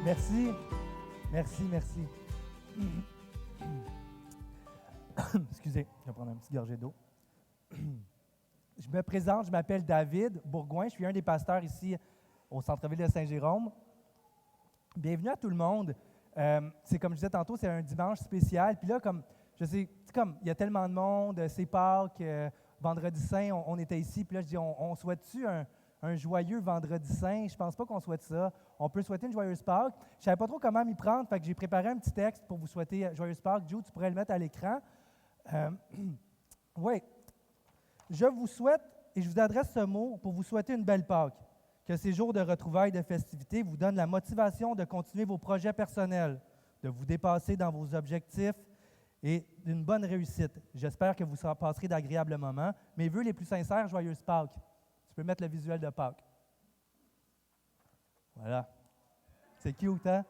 Merci. Merci, merci. Excusez, je vais prendre un petit gorgée d'eau. Je me présente, je m'appelle David Bourgoin, je suis un des pasteurs ici au centre-ville de Saint-Jérôme. Bienvenue à tout le monde. C'est comme je disais tantôt, c'est un dimanche spécial. Puis là, comme je sais, c'est comme il y a tellement de monde, c'est Pâques, vendredi saint, on était ici. Puis là, je dis, on souhaite-tu un joyeux vendredi saint? Je pense pas qu'on souhaite ça. On peut souhaiter une joyeuse Pâques. Je savais pas trop comment m'y prendre, fait que j'ai préparé un petit texte pour vous souhaiter joyeuse Pâques. Joe, tu pourrais le mettre à l'écran. Oui. Je vous souhaite, et je vous adresse ce mot pour vous souhaiter une belle Pâques. Que ces jours de retrouvailles, de festivités vous donnent la motivation de continuer vos projets personnels, de vous dépasser dans vos objectifs et d'une bonne réussite. J'espère que vous passerez d'agréables moments. Mes vœux les plus sincères, joyeuse Pâques. Tu peux mettre le visuel de Pâques. Voilà. C'est cute, hein?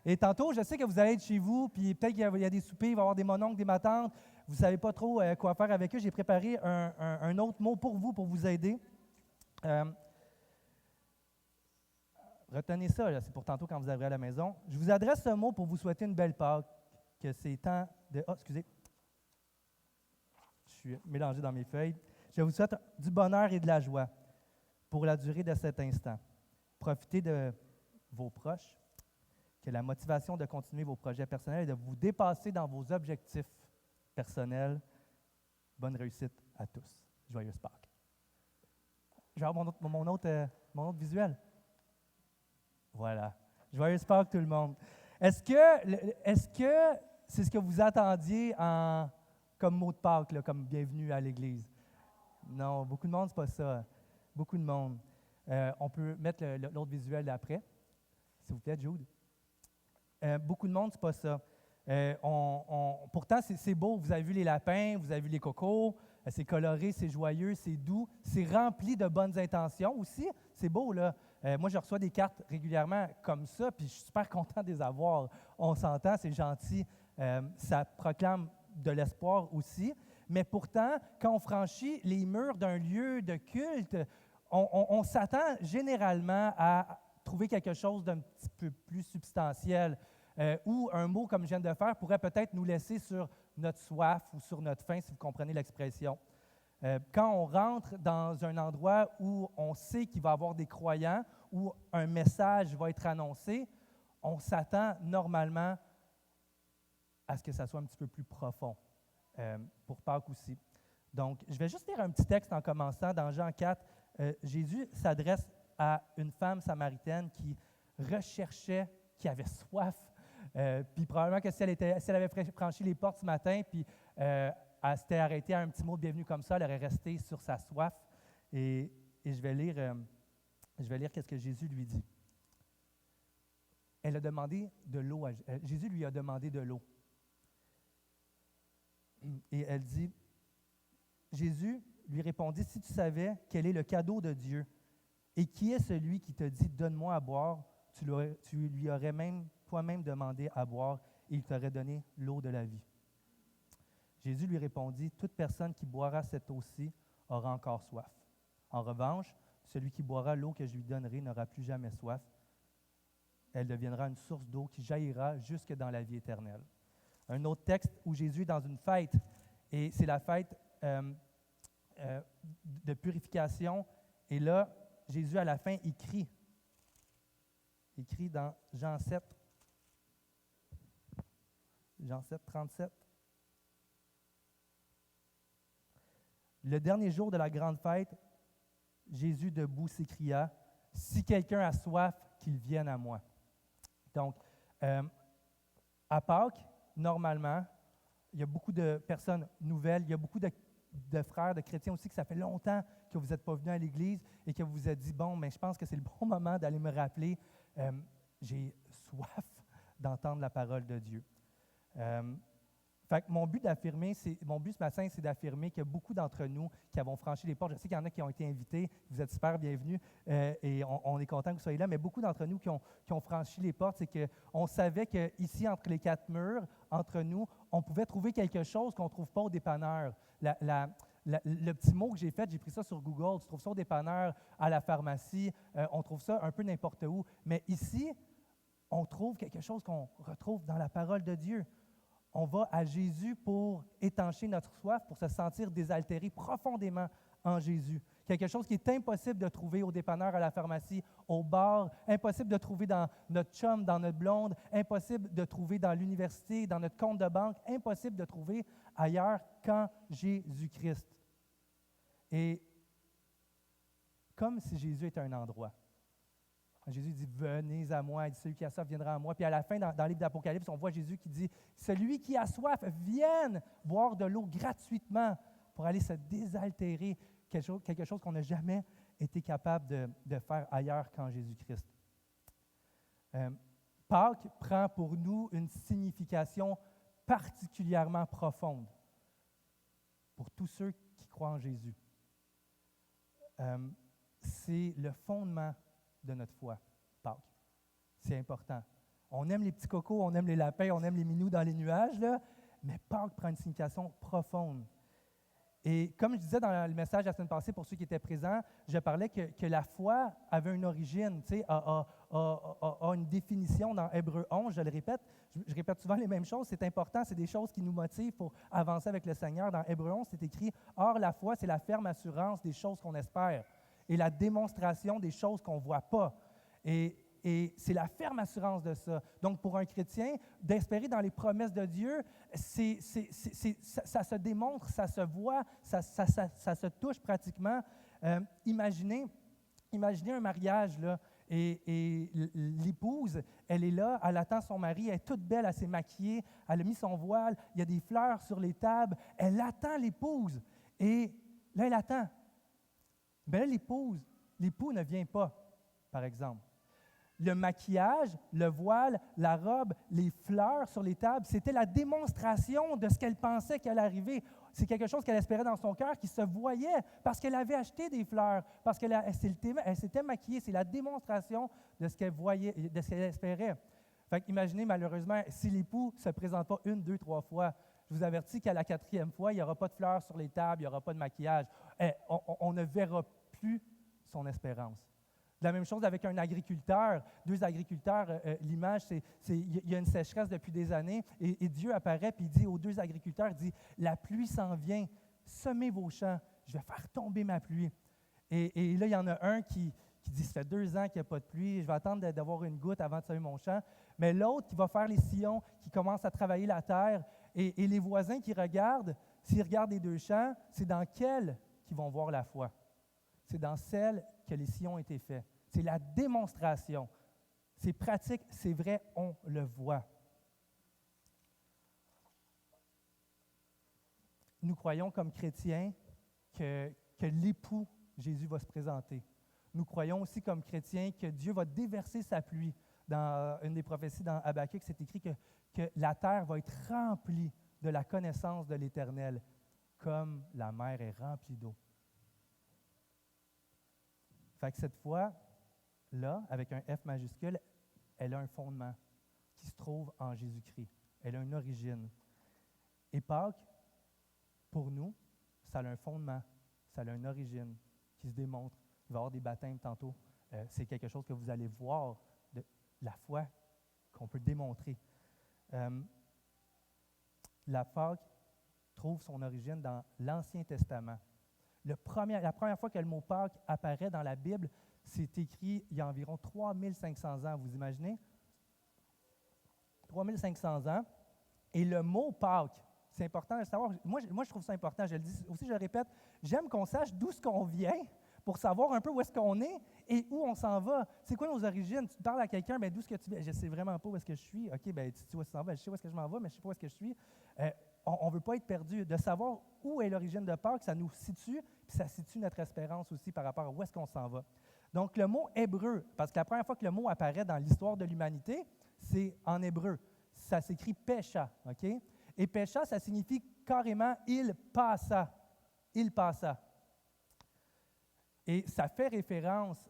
Et tantôt, je sais que vous allez être chez vous, puis peut-être qu'il y a des soupers, il va y avoir des mononcles, des matantes. Vous ne savez pas trop quoi faire avec eux. J'ai préparé un autre mot pour vous aider. Retenez ça, là, c'est pour tantôt quand vous arriverez à la maison. Je vous adresse ce mot pour vous souhaiter une belle Pâques, que c'est temps de... Oh, excusez. Je suis mélangé dans mes feuilles. Je vous souhaite du bonheur et de la joie pour la durée de cet instant. Profitez de vos proches, que la motivation de continuer vos projets personnels et de vous dépasser dans vos objectifs personnels. Bonne réussite à tous. Joyeuse Pâques. Je vais avoir mon autre visuel. Voilà. Joyeuse Pâques, tout le monde. Est-ce que c'est ce que vous attendiez comme mot de Pâques, là, comme bienvenue à l'Église? Non, beaucoup de monde, c'est pas ça. Beaucoup de monde. On peut mettre l'autre visuel après, s'il vous plaît, Jude. Beaucoup de monde, c'est pas ça. Pourtant, c'est beau. Vous avez vu les lapins, vous avez vu les cocos. C'est coloré, c'est joyeux, c'est doux. C'est rempli de bonnes intentions aussi. C'est beau, là. Moi, je reçois des cartes régulièrement comme ça, puis je suis super content de les avoir. On s'entend, c'est gentil. Ça proclame de l'espoir aussi. Mais pourtant, quand on franchit les murs d'un lieu de culte, on s'attend généralement à trouver quelque chose d'un petit peu plus substantiel. Ou un mot comme je viens de faire pourrait peut-être nous laisser sur notre soif ou sur notre faim, si vous comprenez l'expression. Quand on rentre dans un endroit où on sait qu'il va y avoir des croyants, où un message va être annoncé, on s'attend normalement à ce que ça soit un petit peu plus profond, pour Pâques aussi. Donc, je vais juste lire un petit texte en commençant. Dans Jean 4, Jésus s'adresse à une femme samaritaine qui recherchait, qui avait soif. Puis probablement que si elle avait franchi les portes ce matin, puis elle s'était arrêtée à un petit mot de bienvenue comme ça, elle aurait resté sur sa soif. Et je vais lire qu'est-ce que Jésus lui dit. Elle a demandé de l'eau. Jésus lui a demandé de l'eau. Et elle dit, Jésus lui répondit, si tu savais quel est le cadeau de Dieu et qui est celui qui te dit, donne-moi à boire, tu lui aurais même toi-même demandé à boire et il t'aurait donné l'eau de la vie. Jésus lui répondit, toute personne qui boira cette eau-ci aura encore soif. En revanche, celui qui boira l'eau que je lui donnerai n'aura plus jamais soif. Elle deviendra une source d'eau qui jaillira jusque dans la vie éternelle. Un autre texte où Jésus est dans une fête, et c'est la fête de purification, et là, Jésus à la fin, il crie dans Jean 7, 37. Le dernier jour de la grande fête, Jésus debout s'écria, « Si quelqu'un a soif, qu'il vienne à moi. » Donc, à Pâques, normalement, il y a beaucoup de personnes nouvelles, il y a beaucoup de frères, de chrétiens aussi, que ça fait longtemps que vous n'êtes pas venus à l'Église et que vous vous êtes dit, bon, mais je pense que c'est le bon moment d'aller me rappeler, j'ai soif d'entendre la parole de Dieu. Fait que mon but ce matin, c'est d'affirmer qu'il y a beaucoup d'entre nous qui avons franchi les portes. Je sais qu'il y en a qui ont été invités, vous êtes super bienvenus et on est content que vous soyez là, mais beaucoup d'entre nous qui ont franchi les portes, c'est qu'on savait qu'ici, entre les quatre murs, entre nous, on pouvait trouver quelque chose qu'on ne trouve pas au dépanneur. Le petit mot que j'ai fait, j'ai pris ça sur Google, tu trouves ça au dépanneur, à la pharmacie, on trouve ça un peu n'importe où, mais ici, on trouve quelque chose qu'on retrouve dans la parole de Dieu. On va à Jésus pour étancher notre soif, pour se sentir désaltéré profondément en Jésus. Quelque chose qui est impossible de trouver au dépanneur, à la pharmacie, au bar, impossible de trouver dans notre chum, dans notre blonde, impossible de trouver dans l'université, dans notre compte de banque, impossible de trouver ailleurs qu'en Jésus-Christ. Et comme si Jésus était un endroit. Jésus dit « Venez à moi », il dit « Celui qui a soif viendra à moi ». Puis à la fin, dans le livre d'Apocalypse, on voit Jésus qui dit « Celui qui a soif, vienne boire de l'eau gratuitement pour aller se désaltérer ». Quelque chose qu'on n'a jamais été capable de faire ailleurs qu'en Jésus-Christ. Pâques prend pour nous une signification particulièrement profonde pour tous ceux qui croient en Jésus. C'est le fondement de notre foi, Pâques. C'est important. On aime les petits cocos, on aime les lapins, on aime les minous dans les nuages, là, mais Pâques prend une signification profonde. Et comme je disais dans le message la semaine passée, pour ceux qui étaient présents, je parlais que la foi avait une origine, tu sais, a une définition dans Hébreux 11, je le répète. Je répète souvent les mêmes choses, c'est important, c'est des choses qui nous motivent pour avancer avec le Seigneur. Dans Hébreux 11, c'est écrit « Or, la foi, c'est la ferme assurance des choses qu'on espère et la démonstration des choses qu'on ne voit pas. » Et c'est la ferme assurance de ça. Donc, pour un chrétien, d'espérer dans les promesses de Dieu, ça se démontre, ça se voit, ça se touche pratiquement. Imaginez un mariage, là, et l'épouse, elle est là, elle attend son mari, elle est toute belle, elle s'est maquillée, elle a mis son voile, il y a des fleurs sur les tables, elle attend l'épouse. Et là, elle attend. Bien là, l'époux ne vient pas, par exemple. Le maquillage, le voile, la robe, les fleurs sur les tables, c'était la démonstration de ce qu'elle pensait qu'elle allait arriver. C'est quelque chose qu'elle espérait dans son cœur, qui se voyait parce qu'elle avait acheté des fleurs, parce qu'elle s'était maquillée. C'est la démonstration de ce qu'elle voyait, de ce qu'elle espérait. Fait qu'imaginez, malheureusement, si l'époux ne se présente pas 1, 2, 3 fois, je vous avertis qu'à la 4e fois, il n'y aura pas de fleurs sur les tables, il n'y aura pas de maquillage. On ne verra plus son espérance. La même chose avec un agriculteur. 2 agriculteurs, l'image, il y a une sécheresse depuis des années et Dieu apparaît et il dit aux 2 agriculteurs, il dit « La pluie s'en vient, semez vos champs, je vais faire tomber ma pluie. » Et là, il y en a un qui dit « Ça fait 2 ans qu'il n'y a pas de pluie, je vais attendre d'avoir une goutte avant de semer mon champ. » Mais l'autre qui va faire les sillons, qui commence à travailler la terre et les voisins qui regardent, s'ils regardent les 2 champs, c'est dans quel qu'ils vont voir la foi. C'est dans celle que les sillons ont été faits. C'est la démonstration. C'est pratique, c'est vrai, on le voit. Nous croyons comme chrétiens que l'époux Jésus va se présenter. Nous croyons aussi comme chrétiens que Dieu va déverser sa pluie. Dans une des prophéties dans Habakkuk, c'est écrit que la terre va être remplie de la connaissance de l'Éternel, comme la mer est remplie d'eau. Fait que cette fois-là, avec un F majuscule, elle a un fondement qui se trouve en Jésus-Christ. Elle a une origine. Et Pâques, pour nous, ça a un fondement, ça a une origine qui se démontre. Il va y avoir des baptêmes tantôt. C'est quelque chose que vous allez voir, de la foi qu'on peut démontrer. La Pâques trouve son origine dans l'Ancien Testament. La première fois que le mot Pâques apparaît dans la Bible, c'est écrit il y a environ 3500 ans, vous imaginez? 3500 ans. Et le mot Pâques, c'est important de savoir. Moi, je trouve ça important, je le dis aussi, je le répète, j'aime qu'on sache d'où est-ce qu'on vient pour savoir un peu où est-ce qu'on est et où on s'en va. C'est quoi nos origines? Tu parles à quelqu'un, bien, d'où est-ce que tu viens? Je ne sais vraiment pas où est-ce que je suis. OK, bien, tu sais où est-ce que tu s'en vas? Je sais où est-ce que je m'en vais, mais je ne sais pas où est-ce que je suis. On ne veut pas être perdu. De savoir où est l'origine de Pâques, ça nous situe, puis ça situe notre espérance aussi par rapport à où est-ce qu'on s'en va. Donc, le mot hébreu, parce que la première fois que le mot apparaît dans l'histoire de l'humanité, c'est en hébreu. Ça s'écrit Pesha, OK? Et Pesha, ça signifie carrément « il passa ». Il passa. Et ça fait référence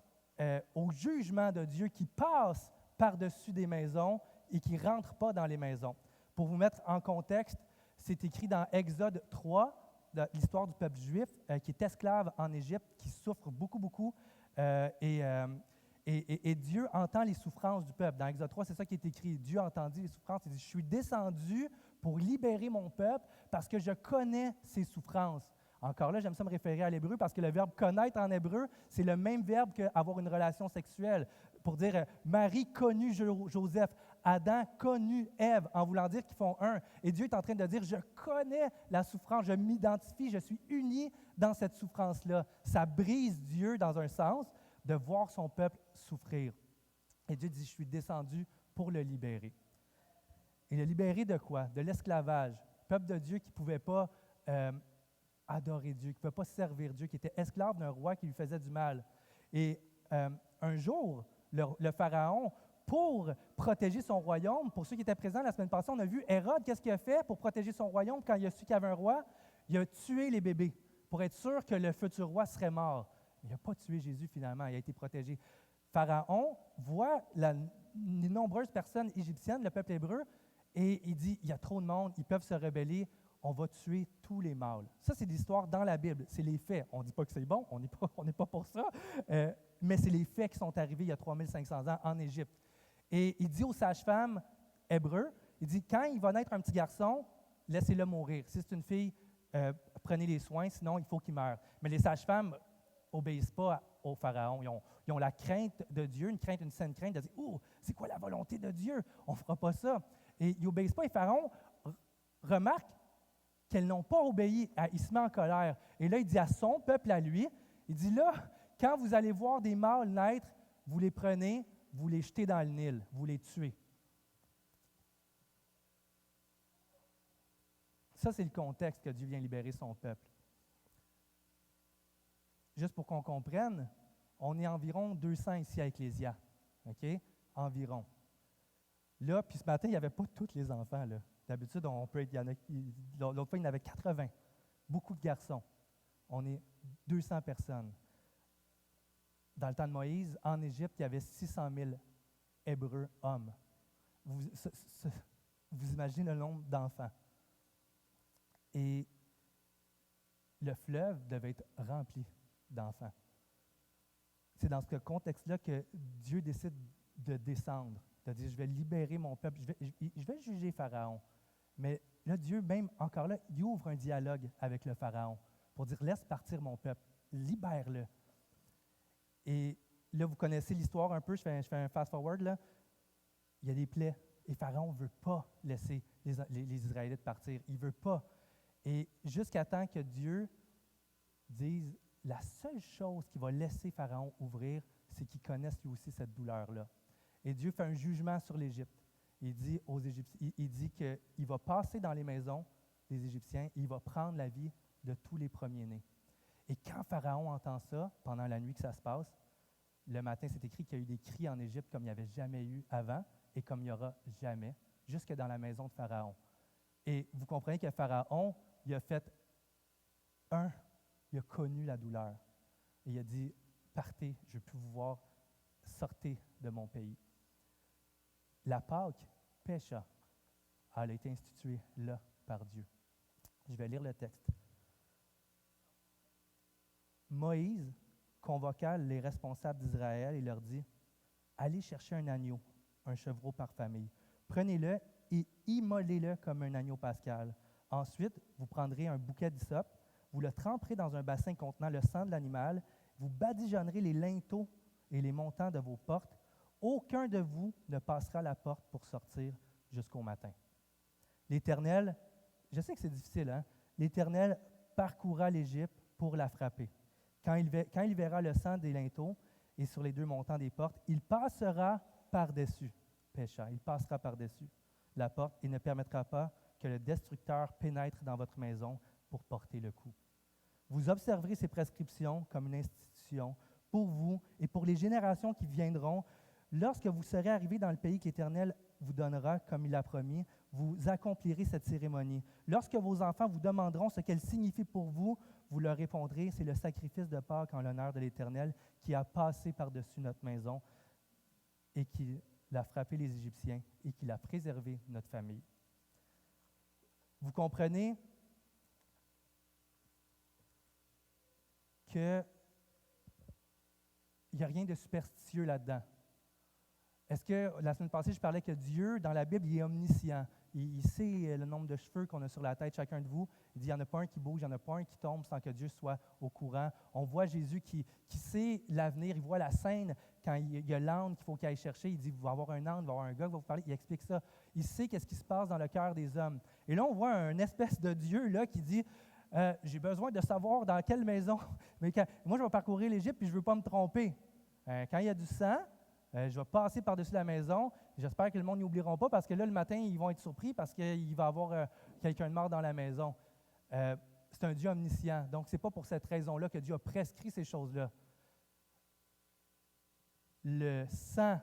au jugement de Dieu qui passe par-dessus des maisons et qui ne rentre pas dans les maisons. Pour vous mettre en contexte, c'est écrit dans Exode 3, de l'histoire du peuple juif qui est esclave en Égypte, qui souffre beaucoup, beaucoup. Et Et Dieu entend les souffrances du peuple. Dans Exode 3, c'est ça qui est écrit. Dieu entendit les souffrances. Il dit, je suis descendu pour libérer mon peuple parce que je connais ses souffrances. Encore là, j'aime ça me référer à l'hébreu parce que le verbe connaître en hébreu, c'est le même verbe qu'avoir une relation sexuelle. Pour dire Marie connut Joseph, Adam connut Ève, en voulant dire qu'ils font un. Et Dieu est en train de dire, je connais la souffrance, je m'identifie, je suis uni dans cette souffrance-là. Ça brise Dieu dans un sens de voir son peuple souffrir. Et Dieu dit, je suis descendu pour le libérer. Et le libérer de quoi? De l'esclavage. Peuple de Dieu qui ne pouvait pas adorer Dieu, qui ne pouvait pas servir Dieu, qui était esclave d'un roi qui lui faisait du mal. Et un jour, le Pharaon, pour protéger son royaume, pour ceux qui étaient présents la semaine passée, on a vu Hérode, qu'est-ce qu'il a fait pour protéger son royaume quand il a su qu'il y avait un roi? Il a tué les bébés pour être sûr que le futur roi serait mort. Il n'a pas tué Jésus finalement, il a été protégé. Pharaon voit les nombreuses personnes égyptiennes, le peuple hébreu, et il dit, il y a trop de monde, ils peuvent se rebeller, on va tuer tous les mâles. Ça, c'est l'histoire dans la Bible, c'est les faits. On ne dit pas que c'est bon, on n'est pas pour ça, mais c'est les faits qui sont arrivés il y a 3500 ans en Égypte. Et il dit aux sages-femmes hébreux, il dit, quand il va naître un petit garçon, laissez-le mourir. Si c'est une fille, prenez les soins, sinon il faut qu'il meure. Mais les sages-femmes n'obéissent pas au Pharaon. Ils ont la crainte de Dieu, une saine crainte de dire, « Oh, c'est quoi la volonté de Dieu? On ne fera pas ça. » Et ils n'obéissent pas. Et Pharaon remarque qu'elles n'ont pas obéi. Il se met en colère. Et là, il dit à son peuple, à lui, il dit, là, quand vous allez voir des mâles naître, vous les prenez, vous les jetez dans le Nil, vous les tuez. Ça, c'est le contexte que Dieu vient libérer son peuple. Juste pour qu'on comprenne, on est environ 200 ici à Ecclésia. OK? Environ. Là, puis ce matin, il n'y avait pas tous les enfants, là. D'habitude, l'autre fois, il y en avait 80. Beaucoup de garçons. On est 200 personnes. Dans le temps de Moïse, en Égypte, il y avait 600 000 Hébreux hommes. Vous imaginez le nombre d'enfants. Et le fleuve devait être rempli d'enfants. C'est dans ce contexte-là que Dieu décide de descendre, de dire, je vais libérer mon peuple, je vais juger Pharaon. Mais là, Dieu, même encore là, il ouvre un dialogue avec le Pharaon pour dire, laisse partir mon peuple, libère-le. Et là, vous connaissez l'histoire un peu, je fais un fast-forward, là. Il y a des plaies, et Pharaon ne veut pas laisser les Israélites partir. Il ne veut pas. Et jusqu'à temps que Dieu dise, la seule chose qui va laisser Pharaon ouvrir, c'est qu'il connaisse lui aussi cette douleur-là. Et Dieu fait un jugement sur l'Égypte. Il dit aux Égyptiens, il dit qu'il va passer dans les maisons des Égyptiens et il va prendre la vie de tous les premiers-nés. Et quand Pharaon entend ça, pendant la nuit que ça se passe, le matin, c'est écrit qu'il y a eu des cris en Égypte comme il n'y avait jamais eu avant et comme il n'y aura jamais, jusque dans la maison de Pharaon. Et vous comprenez que Pharaon, il a fait il a connu la douleur. Et il a dit, partez, je ne veux plus vous voir, sortez de mon pays. La Pâque, Pécha, elle a été instituée là par Dieu. Je vais lire le texte. Moïse convoqua les responsables d'Israël et leur dit, allez chercher un agneau, un chevreau par famille. Prenez-le et immolez-le comme un agneau pascal. Ensuite, vous prendrez un bouquet d'hysope, vous le tremperez dans un bassin contenant le sang de l'animal, vous badigeonnerez les linteaux et les montants de vos portes. Aucun de vous ne passera la porte pour sortir jusqu'au matin. L'Éternel, je sais que c'est difficile, hein? L'Éternel parcourra l'Égypte pour la frapper. Quand il verra le sang des linteaux et sur les deux montants des portes, il passera par-dessus, Pécha, il passera par-dessus la porte et ne permettra pas que le destructeur pénètre dans votre maison pour porter le coup. Vous observerez ces prescriptions comme une institution pour vous et pour les générations qui viendront. Lorsque vous serez arrivés dans le pays qu'l'Éternel vous donnera, comme il l'a promis, vous accomplirez cette cérémonie. Lorsque vos enfants vous demanderont ce qu'elle signifie pour vous, vous leur répondrez, c'est le sacrifice de Pâques en l'honneur de l'Éternel qui a passé par-dessus notre maison et qui a frappé les Égyptiens et qui a préservé notre famille. Vous comprenez qu'il n'y a rien de superstitieux là-dedans. Est-ce que, la semaine passée, je parlais que Dieu, dans la Bible, il est omniscient. Il sait le nombre de cheveux qu'on a sur la tête, chacun de vous. Il dit, il n'y en a pas un qui bouge, il n'y en a pas un qui tombe sans que Dieu soit au courant. On voit Jésus qui sait l'avenir, il voit la scène quand il y a l'âne qu'il faut qu'il aille chercher. Il dit, il va y avoir un âne, il va y avoir un gars qui va vous parler. Il explique ça. Il sait qu'est-ce qui se passe dans le cœur des hommes. Et là, on voit un espèce de Dieu là, qui dit, j'ai besoin de savoir dans quelle maison. Mais moi, je vais parcourir l'Égypte puis je ne veux pas me tromper. Quand il y a du sang, je vais passer par-dessus la maison. J'espère que le monde n'y oublieront pas parce que là, le matin, ils vont être surpris parce qu'il va y avoir quelqu'un de mort dans la maison. C'est un Dieu omniscient. Donc, ce n'est pas pour cette raison-là que Dieu a prescrit ces choses-là. Le sang,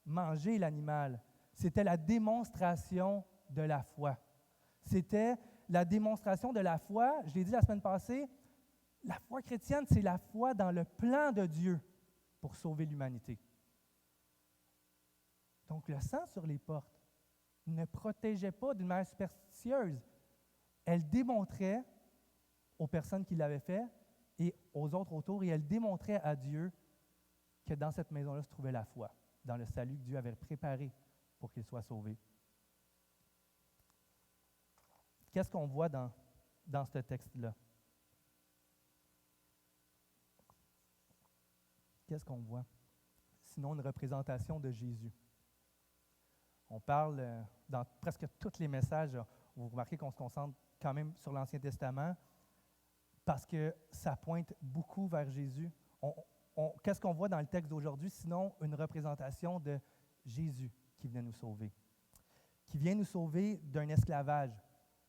manger l'animal, c'était la démonstration de la foi. C'était la démonstration de la foi. Je l'ai dit la semaine passée, la foi chrétienne, c'est la foi dans le plan de Dieu pour sauver l'humanité. Donc, le sang sur les portes ne protégeait pas d'une manière superstitieuse. Elle démontrait aux personnes qui l'avaient fait et aux autres autour, et elle démontrait à Dieu que dans cette maison-là se trouvait la foi, dans le salut que Dieu avait préparé pour qu'il soit sauvé. Qu'est-ce qu'on voit dans ce texte-là? Qu'est-ce qu'on voit? Sinon, une représentation de Jésus. On parle dans presque tous les messages, vous remarquez qu'on se concentre quand même sur l'Ancien Testament parce que ça pointe beaucoup vers Jésus. Qu'est-ce qu'on voit dans le texte d'aujourd'hui? Sinon, une représentation de Jésus qui vient nous sauver. Qui vient nous sauver d'un esclavage.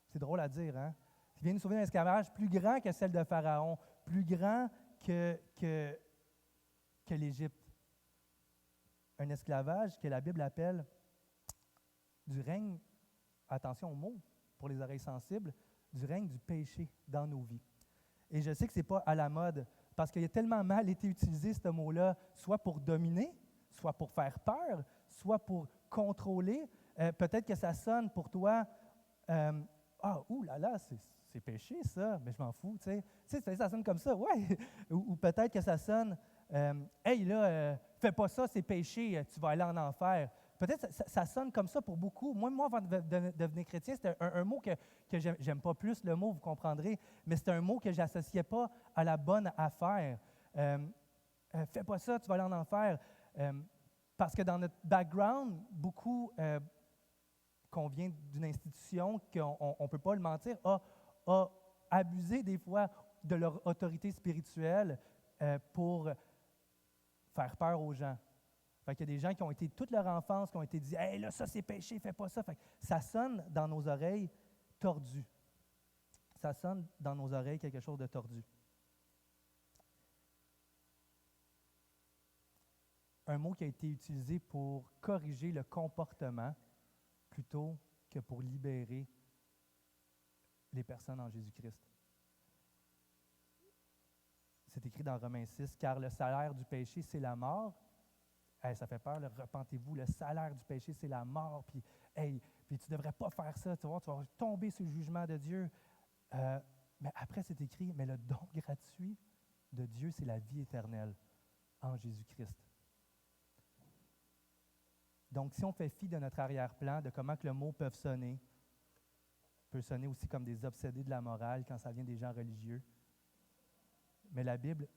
C'est drôle à dire, hein? Qui vient nous sauver d'un esclavage plus grand que celle de Pharaon, plus grand que l'Égypte. Un esclavage que la Bible appelle du règne, attention au mot, pour les oreilles sensibles, du règne du péché dans nos vies. Et je sais que ce n'est pas à la mode, parce qu'il a tellement mal été utilisé, ce mot-là, soit pour dominer, soit pour faire peur, soit pour contrôler. Peut-être que ça sonne pour toi, c'est péché ça, mais je m'en fous, tu sais, ça sonne comme ça, ouais. ou peut-être que ça sonne, fais pas ça, c'est péché, tu vas aller en enfer. Peut-être que ça sonne comme ça pour beaucoup. Moi avant de devenir chrétien, c'était un mot que j'aime pas plus, le mot, vous comprendrez, mais c'est un mot que je n'associais pas à la bonne affaire. Fais pas ça, tu vas aller en enfer. Parce que dans notre background, beaucoup qu'on vient d'une institution, qu'on ne peut pas le mentir, a abusé des fois de leur autorité spirituelle pour faire peur aux gens. Fait qu'il y a des gens qui ont été toute leur enfance, qui ont été dit « Hey, là, ça c'est péché, fais pas ça ». Fait que ça sonne dans nos oreilles tordu. Ça sonne dans nos oreilles quelque chose de tordu. Un mot qui a été utilisé pour corriger le comportement plutôt que pour libérer les personnes en Jésus-Christ. C'est écrit dans Romains 6, « Car le salaire du péché, c'est la mort. » Hey, ça fait peur, là, repentez-vous, le salaire du péché, c'est la mort, puis tu ne devrais pas faire ça, tu vas tomber sous le jugement de Dieu. Mais après, c'est écrit, mais le don gratuit de Dieu, c'est la vie éternelle en Jésus-Christ. Donc, si on fait fi de notre arrière-plan, de comment que le mot peut sonner aussi comme des obsédés de la morale quand ça vient des gens religieux. Mais la Bible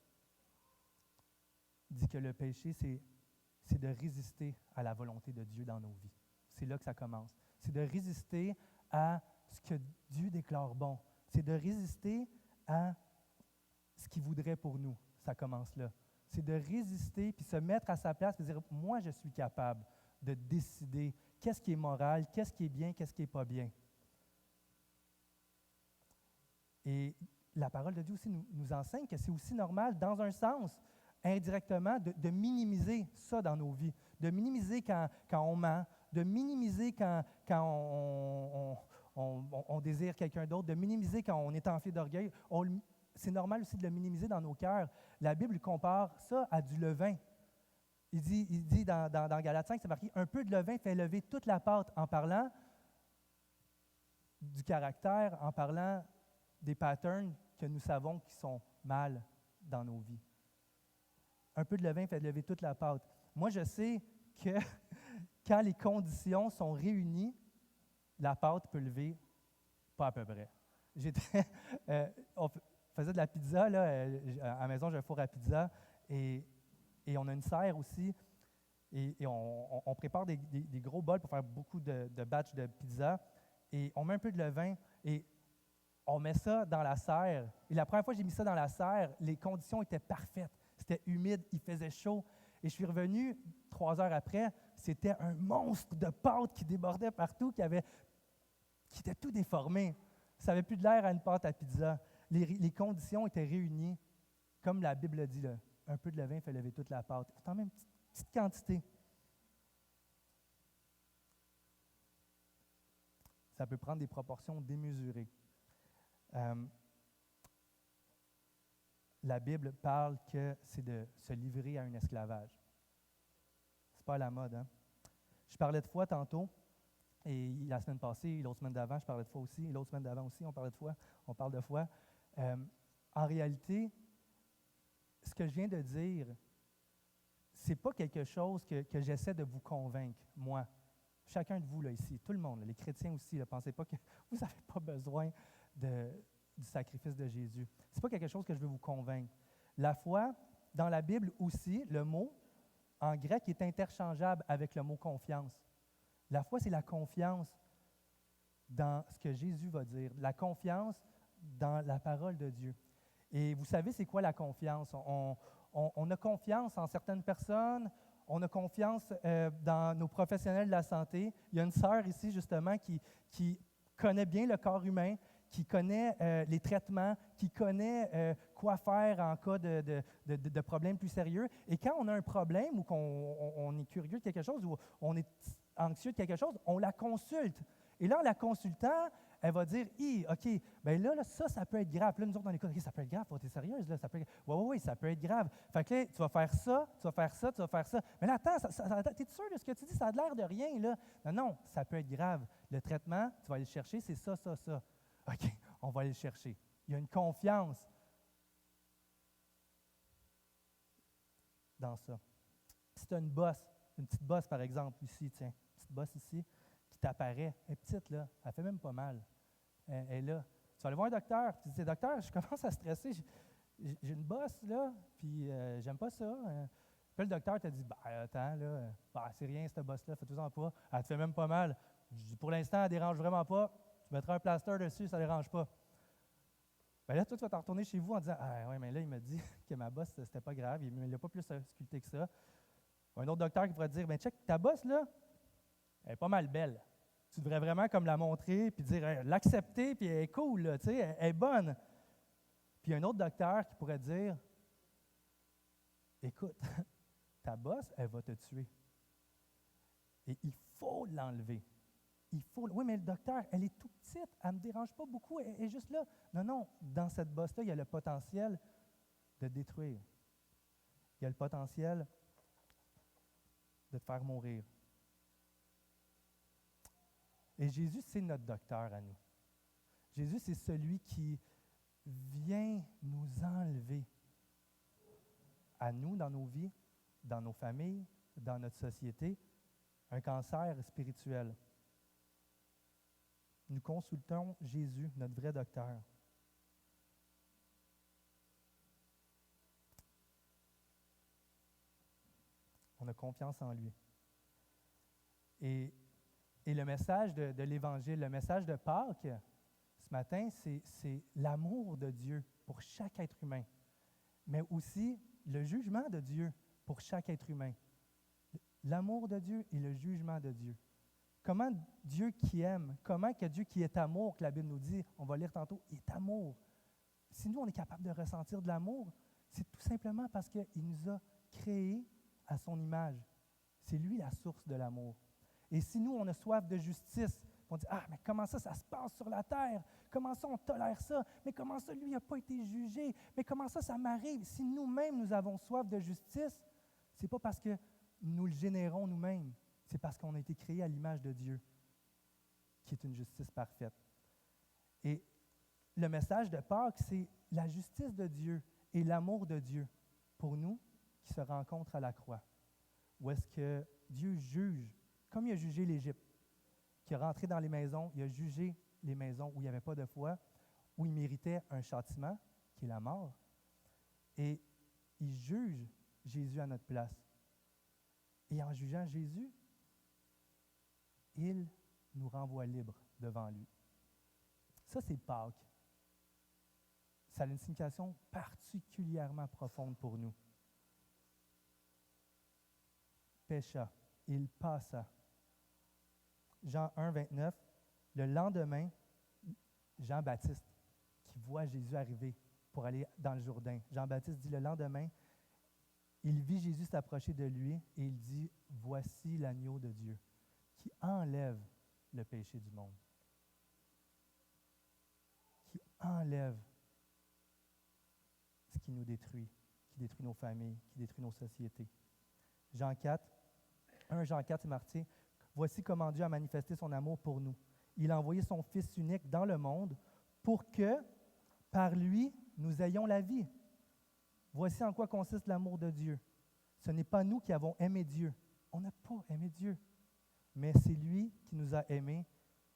dit que le péché, c'est de résister à la volonté de Dieu dans nos vies. C'est là que ça commence. C'est de résister à ce que Dieu déclare bon. C'est de résister à ce qu'il voudrait pour nous. Ça commence là. C'est de résister puis se mettre à sa place et dire, moi, je suis capable de décider qu'est-ce qui est moral, qu'est-ce qui est bien, qu'est-ce qui n'est pas bien. Et la parole de Dieu aussi nous enseigne que c'est aussi normal, dans un sens, indirectement, de minimiser ça dans nos vies, de minimiser quand on ment, de minimiser quand on désire quelqu'un d'autre, de minimiser quand on est enflé d'orgueil. C'est normal aussi de le minimiser dans nos cœurs. La Bible compare ça à du levain. Il dit dans Galates 5, c'est marqué « Un peu de levain fait lever toute la pâte » en parlant du caractère, en parlant des patterns que nous savons qui sont mal dans nos vies. Un peu de levain fait lever toute la pâte. Moi, je sais que quand les conditions sont réunies, la pâte peut lever pas à peu près. J'étais, on faisait de la pizza, là, à la maison, j'ai un four à pizza, et on a une serre aussi, et on prépare des gros bols pour faire beaucoup de batchs de pizza, et on met un peu de levain, et on met ça dans la serre. Et la première fois que j'ai mis ça dans la serre, les conditions étaient parfaites. C'était humide, il faisait chaud. Et je suis revenu 3 heures après, c'était un monstre de pâte qui débordait partout, qui était tout déformé. Ça n'avait plus de l'air à une pâte à pizza. Les conditions étaient réunies, comme la Bible dit, là, un peu de levain fait lever toute la pâte. Pourtant, même petite quantité. Ça peut prendre des proportions démesurées. La Bible parle que c'est de se livrer à un esclavage. C'est pas à la mode, hein? Je parlais de foi tantôt, et la semaine passée, l'autre semaine d'avant, je parlais de foi aussi, et l'autre semaine d'avant aussi, on parlait de foi, on parle de foi. En réalité, ce que je viens de dire, c'est pas quelque chose que j'essaie de vous convaincre, moi. Chacun de vous, là, ici, tout le monde, là, les chrétiens aussi, ne pensez pas que vous n'avez pas besoin du sacrifice de Jésus. Ce n'est pas quelque chose que je veux vous convaincre. La foi, dans la Bible aussi, le mot, en grec, est interchangeable avec le mot confiance. La foi, c'est la confiance dans ce que Jésus va dire, la confiance dans la parole de Dieu. Et vous savez, c'est quoi la confiance? On a confiance en certaines personnes, on a confiance dans nos professionnels de la santé. Il y a une sœur ici, justement, qui connaît bien le corps humain, qui connaît les traitements, qui connaît quoi faire en cas de problèmes plus sérieux. Et quand on a un problème ou qu'on est curieux de quelque chose ou on est anxieux de quelque chose, on la consulte. Et là, en la consultant, elle va dire, OK, bien là, ça peut être grave. Puis là, nous autres, on écoute, OK, ça peut être grave, t'es sérieuse, là? Oui, ça peut être grave. Fait que là, tu vas faire ça, tu vas faire ça, tu vas faire ça. Mais là, attends, t'es sûr de ce que tu dis? Ça a l'air de rien, là. Non, ça peut être grave. Le traitement, tu vas aller le chercher, c'est ça. OK, on va aller le chercher. Il y a une confiance dans ça. Si tu as une petite bosse, par exemple, ici, tiens, une petite bosse ici, qui t'apparaît, elle est petite, là, elle fait même pas mal. Elle est là. Tu vas aller voir un docteur, tu dis, docteur, je commence à stresser, j'ai une bosse, là, puis j'aime pas ça. Puis le docteur te dit, attends, là, c'est rien, cette bosse-là, fais-toi-en pas. Elle te fait même pas mal. Je dis, pour l'instant, elle ne dérange vraiment pas. Tu mettras un plaster dessus, ça ne dérange pas. Bien là, toi, tu vas t'en retourner chez vous en disant, oui, mais là, il m'a dit que ma bosse, c'était pas grave, il n'a pas plus sculpté que ça. Un autre docteur qui pourrait te dire, check, ta bosse, là, elle est pas mal belle. Tu devrais vraiment comme la montrer, puis dire, l'accepter, puis elle est cool, là, tu sais, elle est bonne. Puis un autre docteur qui pourrait dire, écoute, ta bosse, elle va te tuer. Et il faut l'enlever. Oui, mais le docteur, elle est tout petite, elle ne me dérange pas beaucoup, elle est juste là. Non, dans cette bosse-là, il y a le potentiel de détruire. Il y a le potentiel de te faire mourir. Et Jésus, c'est notre docteur à nous. Jésus, c'est celui qui vient nous enlever à nous, dans nos vies, dans nos familles, dans notre société, un cancer spirituel. Nous consultons Jésus, notre vrai docteur. On a confiance en lui. Et le message de l'Évangile, le message de Pâques, ce matin, c'est l'amour de Dieu pour chaque être humain, mais aussi le jugement de Dieu pour chaque être humain. L'amour de Dieu et le jugement de Dieu. Comment Dieu qui aime, comment que Dieu qui est amour, que la Bible nous dit, on va lire tantôt, est amour. Si nous, on est capable de ressentir de l'amour, c'est tout simplement parce qu'il nous a créés à son image. C'est lui la source de l'amour. Et si nous, on a soif de justice, on dit, mais comment ça se passe sur la terre? Comment ça, on tolère ça? Mais comment ça, lui, n'a pas été jugé? Mais comment ça m'arrive? Si nous-mêmes, nous avons soif de justice, c'est pas parce que nous le générons nous-mêmes, c'est parce qu'on a été créés à l'image de Dieu, qui est une justice parfaite. Et le message de Pâques, c'est la justice de Dieu et l'amour de Dieu pour nous qui se rencontrent à la croix, où est-ce que Dieu juge, comme il a jugé l'Égypte, qui est rentré dans les maisons, il a jugé les maisons où il n'y avait pas de foi, où il méritait un châtiment, qui est la mort, et il juge Jésus à notre place. Et en jugeant Jésus, il nous renvoie libres devant lui. Ça, c'est Pâques. Ça a une signification particulièrement profonde pour nous. Pécha, il passa. Jean 1, 29, le lendemain, Jean-Baptiste, qui voit Jésus arriver pour aller dans le Jourdain, Jean-Baptiste dit, le lendemain, il vit Jésus s'approcher de lui et il dit, voici l'agneau de Dieu qui enlève le péché du monde. Qui enlève ce qui nous détruit, qui détruit nos familles, qui détruit nos sociétés. Jean 4, 1 Jean 4 est marqué, voici comment Dieu a manifesté son amour pour nous. Il a envoyé son Fils unique dans le monde pour que, par lui, nous ayons la vie. Voici en quoi consiste l'amour de Dieu. Ce n'est pas nous qui avons aimé Dieu. On n'a pas aimé Dieu. Mais c'est lui qui nous a aimés.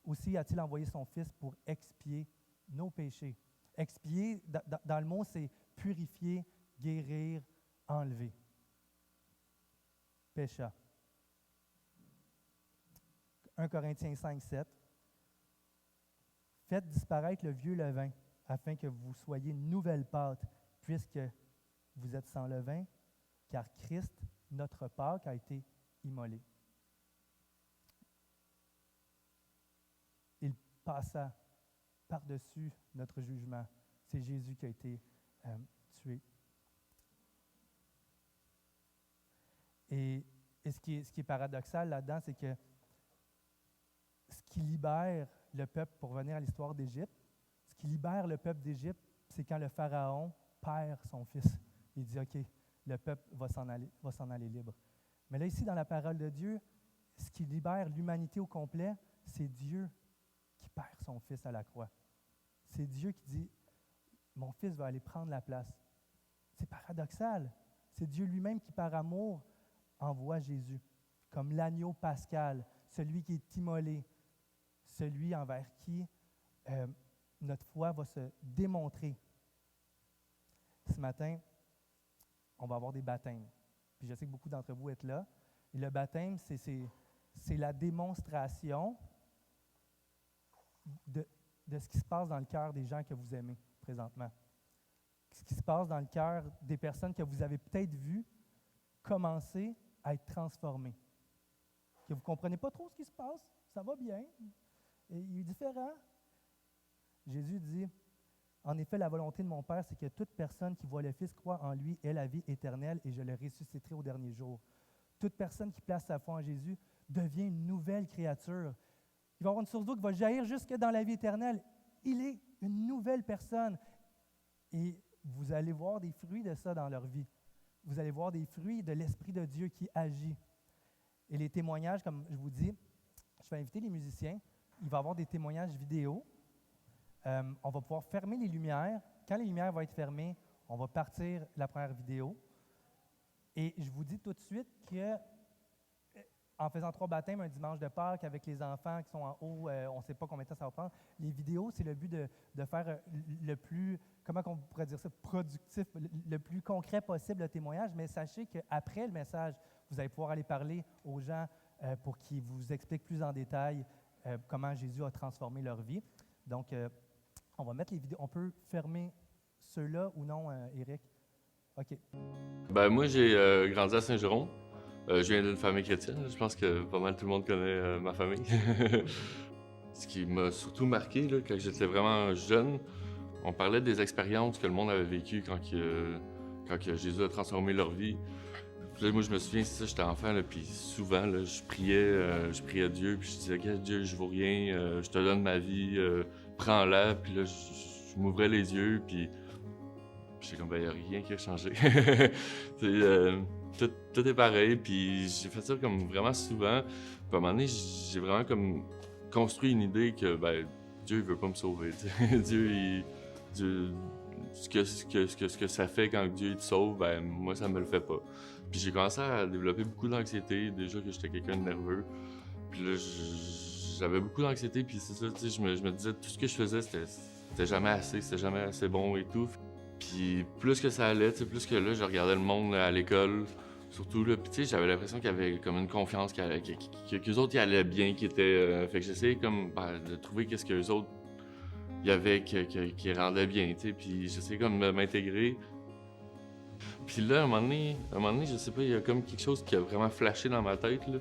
Aussi a-t-il envoyé son Fils pour expier nos péchés. Expier, dans le mot, c'est purifier, guérir, enlever. Pécha. 1 Corinthiens 5, 7. Faites disparaître le vieux levain, afin que vous soyez une nouvelle pâte, puisque vous êtes sans levain, car Christ, notre Pâque, a été immolé. Il passa par-dessus notre jugement. C'est Jésus qui a été tué. Et ce qui est paradoxal là-dedans, c'est que ce qui libère le peuple, pour revenir à l'histoire d'Égypte, ce qui libère le peuple d'Égypte, c'est quand le Pharaon perd son fils. Il dit, OK, le peuple va s'en aller libre. Mais là, ici, dans la parole de Dieu, ce qui libère l'humanité au complet, c'est Dieu qui perd son fils à la croix. C'est Dieu qui dit, mon fils va aller prendre la place. C'est paradoxal. C'est Dieu lui-même qui, par amour, envoie Jésus comme l'agneau pascal, celui qui est immolé, celui envers qui notre foi va se démontrer. Ce matin, on va avoir des baptêmes. Puis je sais que beaucoup d'entre vous êtes là. Et le baptême, c'est la démonstration de ce qui se passe dans le cœur des gens que vous aimez présentement. Ce qui se passe dans le cœur des personnes que vous avez peut-être vues commencer à être transformées. Que vous ne comprenez pas trop ce qui se passe, ça va bien, et il est différent. Jésus dit, en effet, la volonté de mon Père, c'est que toute personne qui voit le Fils croit en lui ait la vie éternelle et je le ressusciterai au dernier jour. Toute personne qui place sa foi en Jésus devient une nouvelle créature. Il va avoir une source d'eau qui va jaillir jusque dans la vie éternelle. Il est une nouvelle personne. Et vous allez voir des fruits de ça dans leur vie. Vous allez voir des fruits de l'Esprit de Dieu qui agit. Et les témoignages, comme je vous dis, je vais inviter les musiciens. Il va y avoir des témoignages vidéo. On va pouvoir fermer les lumières. Quand les lumières vont être fermées, on va partir la première vidéo. Et je vous dis tout de suite que en faisant 3 baptêmes un dimanche de Pâques avec les enfants qui sont en haut, on ne sait pas combien de temps ça va prendre. Les vidéos, c'est le but de faire le plus, comment on pourrait dire ça, productif, le plus concret possible le témoignage. Mais sachez qu'après le message, vous allez pouvoir aller parler aux gens pour qu'ils vous expliquent plus en détail comment Jésus a transformé leur vie. Donc, on va mettre les vidéos. On peut fermer ceux-là ou non, Éric? OK. Ben, moi, j'ai grandi à Saint-Jérôme. Je viens d'une famille chrétienne. Je pense que pas mal tout le monde connaît ma famille. Ce qui m'a surtout marqué, là, quand j'étais vraiment jeune, on parlait des expériences que le monde avait vécues quand Jésus a transformé leur vie. Puis là, moi, je me souviens, c'est ça, j'étais enfant, là, puis souvent, là, je priais Dieu, puis je disais, regarde, Dieu, je vaux rien, je te donne ma vie, prends-la. Puis là, je m'ouvrais les yeux, puis j'étais comme, ben, il n'y a rien qui a changé. Tout est pareil, puis j'ai fait ça comme vraiment souvent. Puis à un moment donné, j'ai vraiment comme construit une idée que, ben, Dieu, il veut pas me sauver. Dieu, ce que ça fait quand Dieu te sauve, ben moi, ça me le fait pas. Puis j'ai commencé à développer beaucoup d'anxiété, déjà que j'étais quelqu'un de nerveux. Puis là, j'avais beaucoup d'anxiété, puis c'est ça, tu sais, je me disais, tout ce que je faisais, c'était jamais assez, c'était jamais assez bon et tout. Puis plus que ça allait, tu sais, plus que là, je regardais le monde à l'école, surtout là, puis tu sais, j'avais l'impression qu'il y avait comme une confiance, qu'eux autres, ils allaient bien, fait que j'essayais comme de trouver qu'est-ce qu'eux autres, il y avait qui rendait bien, tu sais, puis j'essayais comme de m'intégrer. Puis là, à un moment donné, je sais pas, il y a comme quelque chose qui a vraiment flashé dans ma tête, là.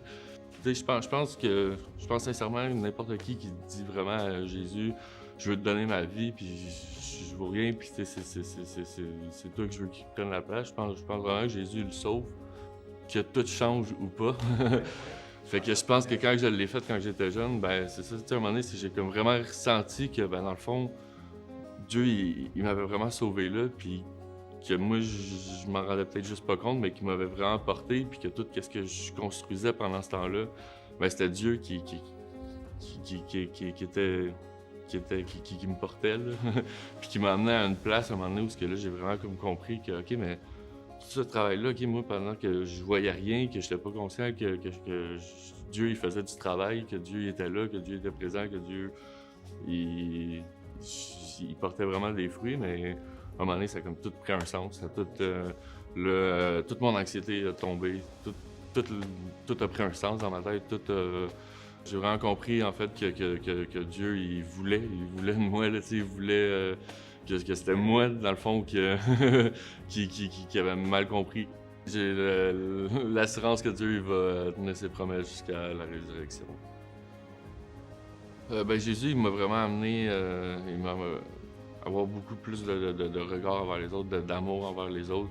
Tu sais, je pense sincèrement, n'importe qui dit vraiment à Jésus, je veux te donner ma vie, puis je vaux rien, puis c'est toi que je veux qu'il prenne la place. Je pense vraiment que Jésus le sauve, que tout change ou pas. Fait que je pense que quand je l'ai fait quand j'étais jeune, ben c'est ça, tu sais, à un moment donné, j'ai comme vraiment ressenti que, ben dans le fond, Dieu, il m'avait vraiment sauvé là, puis que moi, je m'en rendais peut-être juste pas compte, mais qu'il m'avait vraiment porté, puis que tout ce que je construisais pendant ce temps-là, ben c'était Dieu qui me portait, là. Puis qui m'a amené à une place, à un moment donné, où ce que là, j'ai vraiment comme compris que, OK, mais tout ce travail-là, OK, moi, pendant que je voyais rien, que j'étais pas conscient que Dieu, il faisait du travail, que Dieu était là, que Dieu était présent, que Dieu, il portait vraiment des fruits, mais à un moment donné, ça a comme tout pris un sens. Ça a toute mon anxiété a tombé. Tout a pris un sens dans ma tête. J'ai vraiment compris, en fait, que Dieu, il voulait de moi, là, il voulait que c'était moi, dans le fond, qui avait mal compris. J'ai l'assurance que Dieu il va tenir ses promesses jusqu'à la résurrection. Ben, Jésus, il m'a vraiment amené, il m'a avoir beaucoup plus de regard envers les autres, d'amour envers les autres.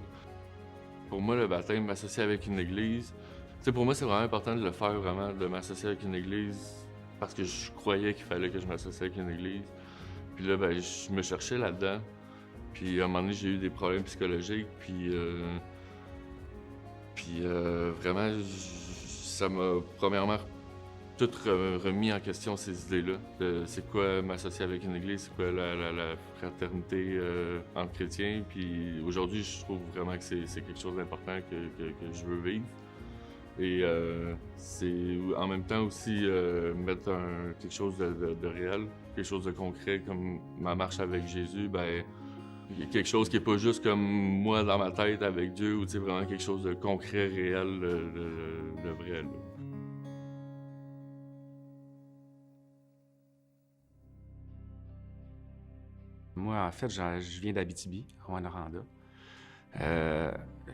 Pour moi, le baptême, m'associer avec une église, tu sais, pour moi, c'est vraiment important de le faire, vraiment, de m'associer avec une église, parce que je croyais qu'il fallait que je m'associe avec une église. Puis là, ben, je me cherchais là-dedans. Puis à un moment donné, j'ai eu des problèmes psychologiques, puis vraiment, ça m'a premièrement tout remis en question ces idées-là. C'est quoi m'associer avec une église, c'est quoi la fraternité entre chrétiens. Puis aujourd'hui, je trouve vraiment que c'est quelque chose d'important que je veux vivre. Et c'est en même temps aussi mettre quelque chose de réel, quelque chose de concret, comme ma marche avec Jésus, ben quelque chose qui est pas juste comme moi dans ma tête avec Dieu, ou vraiment quelque chose de concret, réel, de vrai, là. Moi, en fait, je viens d'Abitibi, Rouyn-Noranda.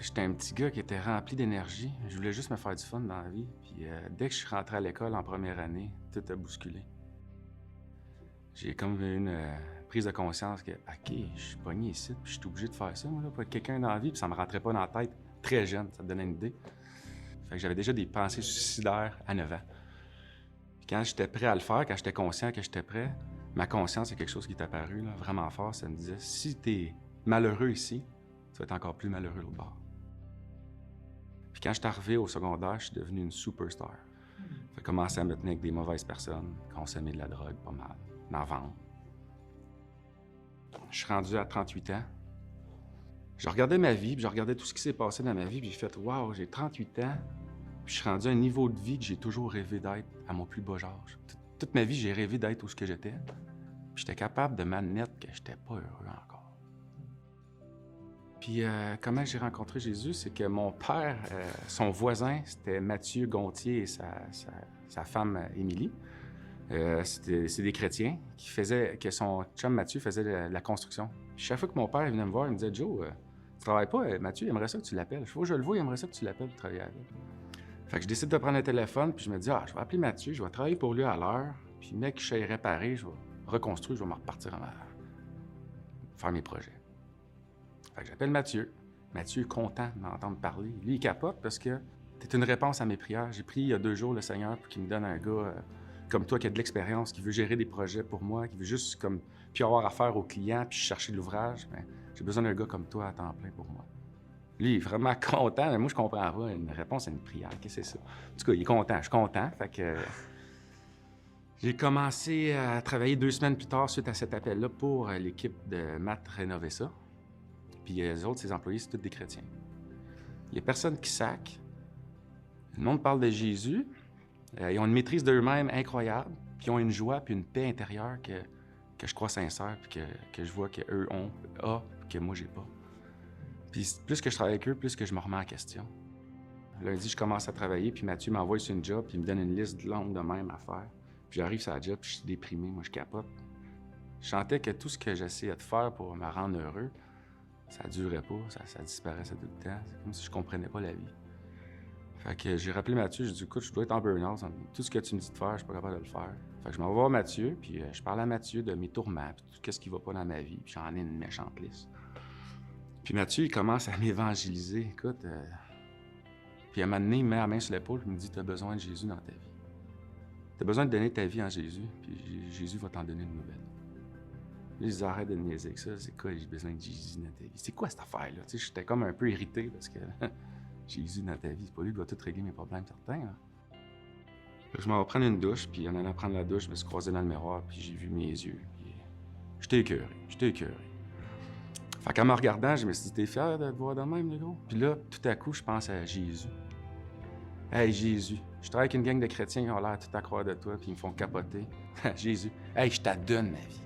J'étais un petit gars qui était rempli d'énergie. Je voulais juste me faire du fun dans la vie. Puis dès que je suis rentré à l'école en première année, tout a bousculé. J'ai comme eu une prise de conscience que, OK, je suis pogné ici, puis je suis obligé de faire ça, moi, là, pour être quelqu'un dans la vie, puis ça me rentrait pas dans la tête très jeune, ça te donnait une idée. Fait que j'avais déjà des pensées suicidaires à 9 ans. Puis quand j'étais prêt à le faire, quand j'étais conscient que j'étais prêt, ma conscience, c'est quelque chose qui est apparu là, vraiment fort. Ça me disait, si t'es malheureux ici, tu vas être encore plus malheureux l'autre bord. Puis quand je suis arrivé au secondaire, je suis devenu une superstar. J'ai commencé à me tenir avec des mauvaises personnes, consommer de la drogue pas mal, m'en vendre. Je suis rendu à 38 ans. Je regardais ma vie, puis je regardais tout ce qui s'est passé dans ma vie, puis j'ai fait « Wow, j'ai 38 ans, puis je suis rendu à un niveau de vie que j'ai toujours rêvé d'être à mon plus bas âge. Toute ma vie, j'ai rêvé d'être où ce que j'étais. Puis j'étais capable de m'admettre que j'étais pas heureux encore. » Puis comment j'ai rencontré Jésus, c'est que mon père, son voisin, c'était Mathieu Gontier et sa femme Émilie. C'est des chrétiens que son chum Mathieu faisait de la construction. Puis chaque fois que mon père venait me voir, il me disait « Joe, tu travailles pas, Mathieu, il aimerait ça que tu l'appelles. Je vois, je le vois, il aimerait ça que tu l'appelles pour travailler avec. » Fait que je décide de prendre le téléphone, puis je me dis « Ah, je vais appeler Mathieu, je vais travailler pour lui à l'heure, puis mec, je sais réparer, je vais reconstruire, je vais me repartir faire mes projets. » Fait que j'appelle Mathieu. Mathieu est content de m'entendre parler. Lui, il capote parce que t'es une réponse à mes prières. J'ai prié il y a 2 jours le Seigneur pour qu'il me donne un gars comme toi qui a de l'expérience, qui veut gérer des projets pour moi, qui veut juste comme puis avoir affaire aux clients, puis chercher de l'ouvrage. Ben, j'ai besoin d'un gars comme toi à temps plein pour moi. Lui, il est vraiment content, mais moi, je comprends pas. Une réponse à une prière, qu'est-ce que c'est ça? En tout cas, il est content, je suis content. Fait que J'ai commencé à travailler 2 semaines plus tard suite à cet appel-là pour l'équipe de Matt Renovesa. Puis les autres, ses employés, c'est tous des chrétiens. Il n'y a personne qui sac. Le monde parle de Jésus. Ils ont une maîtrise d'eux-mêmes incroyable. Puis ils ont une joie puis une paix intérieure que je crois sincère puis que je vois qu'eux ont, puis que moi, j'ai pas. Puis plus que je travaille avec eux, plus que je me remets en question. Lundi, je commence à travailler, puis Mathieu m'envoie sur une job, puis il me donne une liste longue de même à faire. Puis j'arrive sur la job, puis je suis déprimé, moi, je capote. Je sentais que tout ce que j'essayais de faire pour me rendre heureux, ça durait pas, ça disparaissait tout le temps. C'est comme si je comprenais pas la vie. Fait que j'ai rappelé Mathieu, j'ai dit, écoute, je dois être en burn-out. Tout ce que tu me dis de faire, je suis pas capable de le faire. Fait que je m'en vais voir Mathieu, puis je parle à Mathieu de mes tourments, puis tout ce qui va pas dans ma vie, puis j'en ai une méchante liste. Puis Mathieu, il commence à m'évangéliser. Écoute, puis à un moment donné, il me met la main sur l'épaule, il me dit, t'as besoin de Jésus dans ta vie. T'as besoin de donner ta vie en Jésus, puis Jésus va t'en donner une nouvelle. Là, je dis, arrête de me niaiser avec ça. C'est quoi, j'ai besoin de Jésus dans ta vie? C'est quoi cette affaire-là? Tu sais, j'étais comme un peu irrité parce que Jésus dans ta vie, c'est pas lui qui va tout régler mes problèmes certains. Là. Je m'en vais prendre une douche, puis en allant prendre la douche, je me suis croisé dans le miroir, puis j'ai vu mes yeux. Puis j'étais écœuré. Fait qu'en me regardant, je me suis dit, t'es fier de te voir de même, le gros? Puis là, tout à coup, je pense à Jésus. Hey, Jésus, je travaille avec une gang de chrétiens qui ont l'air tout à croire de toi, puis ils me font capoter. Jésus, hey, je t'adonne ma vie.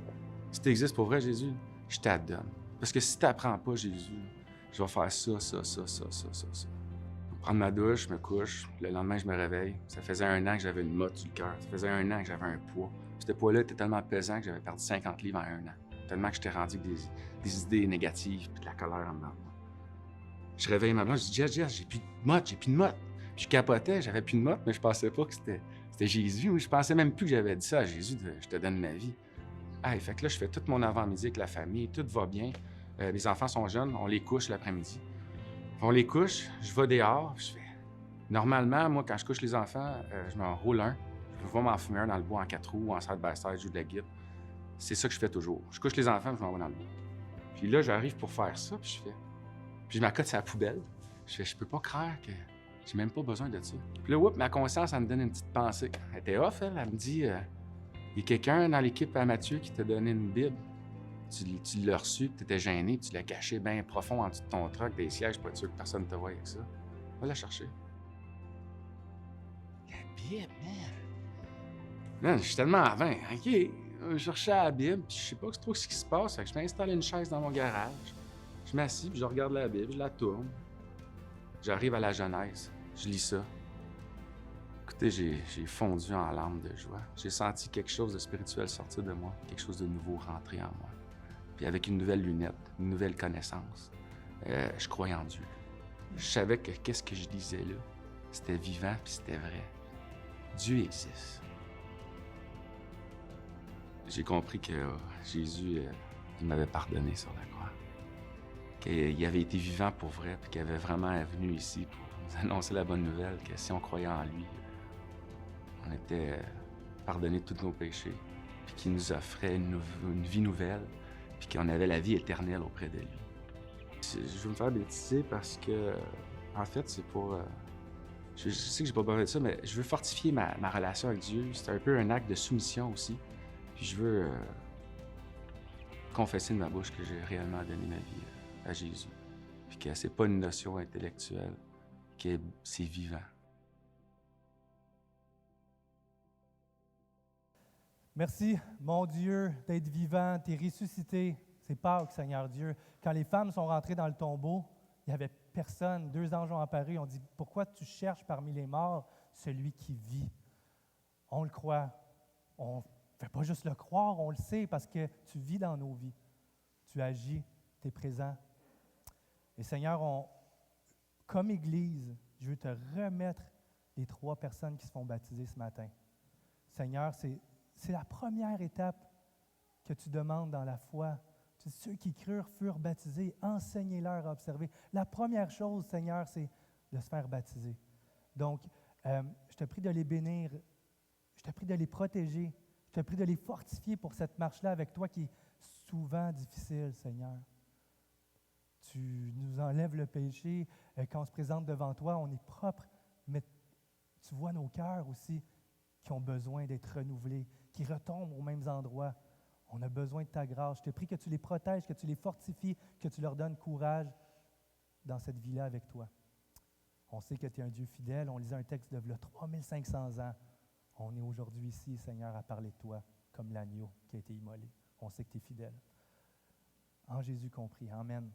Si tu existes pour vrai, Jésus, je t'adonne. Parce que si tu n'apprends pas, Jésus, je vais faire ça. Je vais prendre ma douche, je me couche, le lendemain, je me réveille. Ça faisait 1 an que j'avais une motte sur le cœur. Ça faisait 1 an que j'avais un poids. Ce poids-là était tellement pesant que j'avais perdu 50 livres en 1 an. Tellement que j'étais rendu avec des idées négatives puis de la colère en dedans de moi. Je réveille ma blonde, je dis, Jess, j'ai plus de motte. Puis je capotais, j'avais plus de motte, mais je pensais pas que c'était Jésus. Je pensais même plus que j'avais dit ça à Jésus, je te donne ma vie. Hey, fait que là, je fais tout mon avant-midi avec la famille, tout va bien. Les enfants sont jeunes, on les couche l'après-midi. On les couche, je vais dehors, je fais... Normalement, moi, quand je couche les enfants, je m'en roule un. Je vais m'en fumer un dans le bois en 4 roues, en side-by-side, je joue de la guitare. C'est ça que je fais toujours. Je couche les enfants, je m'en vais dans le bois. Puis là, j'arrive pour faire ça, puis je fais... Puis je m'accote sur la poubelle. Je fais, je peux pas croire que j'ai même pas besoin de ça. Puis là, ma conscience, elle me donne une petite pensée. Elle était off, elle me dit... Il y a quelqu'un dans l'équipe à Mathieu qui t'a donné une Bible. Tu l'as reçue, tu étais gêné, puis tu l'as caché bien profond en dessous de ton truck, des sièges, pas être sûr que personne ne te voie avec ça. Va la chercher. La Bible, man! Je suis tellement à 20. OK, je cherchais la Bible, puis je sais pas trop ce qui se passe. Fait que je m'ai installé une chaise dans mon garage. Je m'assis, puis je regarde la Bible, je la tourne. J'arrive à la Genèse, je lis ça. Écoutez, j'ai fondu en larmes de joie. J'ai senti quelque chose de spirituel sortir de moi, quelque chose de nouveau rentrer en moi. Puis avec une nouvelle lunette, une nouvelle connaissance, je croyais en Dieu. Je savais que qu'est-ce que je lisais là, c'était vivant puis c'était vrai. Dieu existe. J'ai compris que Jésus, il m'avait pardonné sur la croix. Qu'il avait été vivant pour vrai puis qu'il avait vraiment venu ici pour nous annoncer la bonne nouvelle, que si on croyait en lui, on était pardonné de tous nos péchés, puis qu'il nous offrait une vie nouvelle, puis qu'on avait la vie éternelle auprès de lui. Je veux me faire baptiser parce que, en fait, c'est pour... je sais que j'ai pas besoin de ça, mais je veux fortifier ma relation avec Dieu. C'est un peu un acte de soumission aussi. Puis je veux confesser de ma bouche que j'ai réellement donné ma vie à Jésus. Puis que c'est pas une notion intellectuelle, que c'est vivant. Merci, mon Dieu, d'être vivant, t'es ressuscité. C'est Pâques, Seigneur Dieu. Quand les femmes sont rentrées dans le tombeau, il n'y avait personne. 2 anges ont apparu. On dit, pourquoi tu cherches parmi les morts celui qui vit? On le croit. On ne fait pas juste le croire, on le sait parce que tu vis dans nos vies. Tu agis, tu es présent. Et Seigneur, comme Église, je veux te remettre les 3 personnes qui se font baptiser ce matin. Seigneur, c'est la première étape que tu demandes dans la foi. Ceux qui crurent furent baptisés, enseignez-leur à observer. La première chose, Seigneur, c'est de se faire baptiser. Donc, je te prie de les bénir, je te prie de les protéger, je te prie de les fortifier pour cette marche-là avec toi qui est souvent difficile, Seigneur. Tu nous enlèves le péché. Quand on se présente devant toi, on est propre, mais tu vois nos cœurs aussi qui ont besoin d'être renouvelés, qui retombent aux mêmes endroits. On a besoin de ta grâce. Je te prie que tu les protèges, que tu les fortifies, que tu leur donnes courage dans cette vie-là avec toi. On sait que tu es un Dieu fidèle. On lisait un texte de 3500 ans. On est aujourd'hui ici, Seigneur, à parler de toi comme l'agneau qui a été immolé. On sait que tu es fidèle. En Jésus compris. Amen.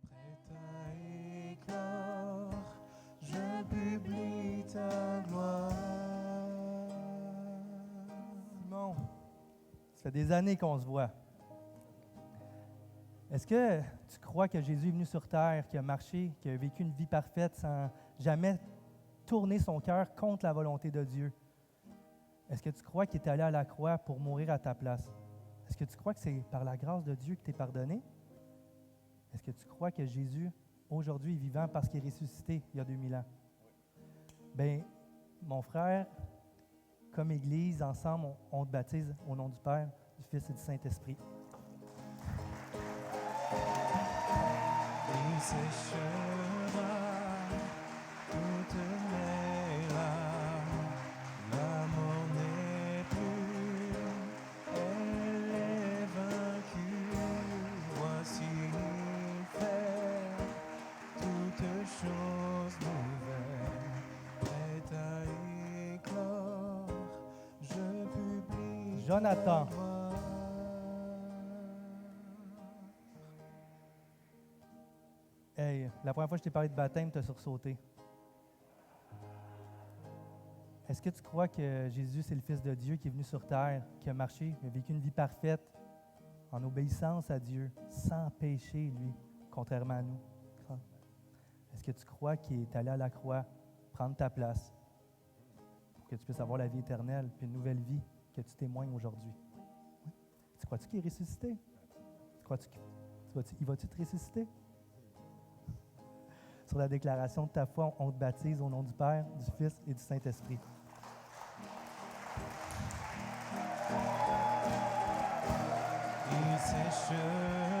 Prêt à éclore, je publie ta gloire. Simon, ça fait des années qu'on se voit. Est-ce que tu crois que Jésus est venu sur terre, qu'il a marché, qu'il a vécu une vie parfaite sans jamais tourner son cœur contre la volonté de Dieu? Est-ce que tu crois qu'il est allé à la croix pour mourir à ta place? Est-ce que tu crois que c'est par la grâce de Dieu que tu es pardonné? Est-ce que tu crois que Jésus, aujourd'hui, est vivant parce qu'il est ressuscité il y a 2000 ans? Bien, mon frère, comme Église, ensemble, on te baptise au nom du Père, du Fils et du Saint-Esprit. Il séchera toutes mes larmes. La mort n'est plus, elle est vaincue. Voici il fait toutes choses nouvelles. Prêt à éclore, je publie Jonathan. ta gloire. Hey, la première fois que je t'ai parlé de baptême, tu as sursauté. Est-ce que tu crois que Jésus, c'est le Fils de Dieu qui est venu sur terre, qui a marché, qui a vécu une vie parfaite, en obéissance à Dieu, sans péché, lui, contrairement à nous? Est-ce que tu crois qu'il est allé à la croix prendre ta place pour que tu puisses avoir la vie éternelle puis une nouvelle vie que tu témoignes aujourd'hui? Oui. Tu crois-tu qu'il est ressuscité? Il va-tu te ressusciter? Sur la déclaration de ta foi, on te baptise au nom du Père, du Fils et du Saint-Esprit. Il séchera